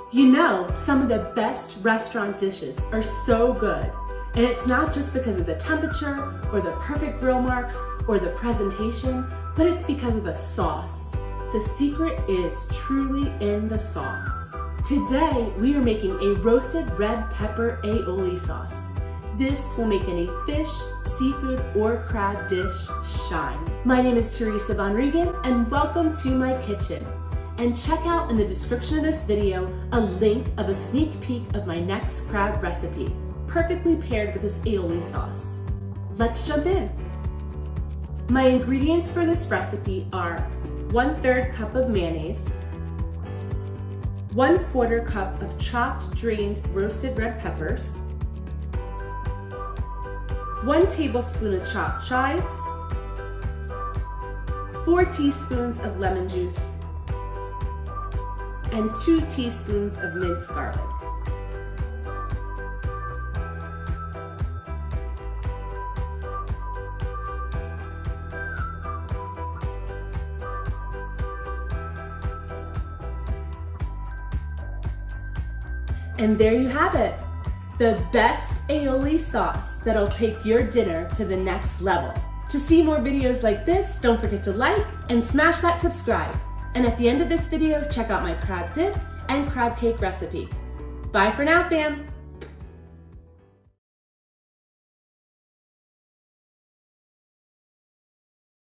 You know, some of the best restaurant dishes are so good. And it's not just because of the temperature or the perfect grill marks or the presentation, but it's because of the sauce. The secret is truly in the sauce. Today, we are making a roasted red pepper aioli sauce. This will make any fish, seafood, or crab dish shine. My name is Teresa Von Regan, and welcome to my kitchen. And check out in the description of this video a link of a sneak peek of my next crab recipe, perfectly paired with this aioli sauce. Let's jump in. My ingredients for this recipe are 1/3 cup of mayonnaise, 1/4 cup of chopped drained roasted red peppers, 1 tablespoon of chopped chives, 4 teaspoons of lemon juice, and 2 teaspoons of minced garlic. And there you have it, the best aioli sauce that'll take your dinner to the next level. To see more videos like this, don't forget to like and smash that subscribe. And at the end of this video, check out my crab dip and crab cake recipe. Bye for now, fam.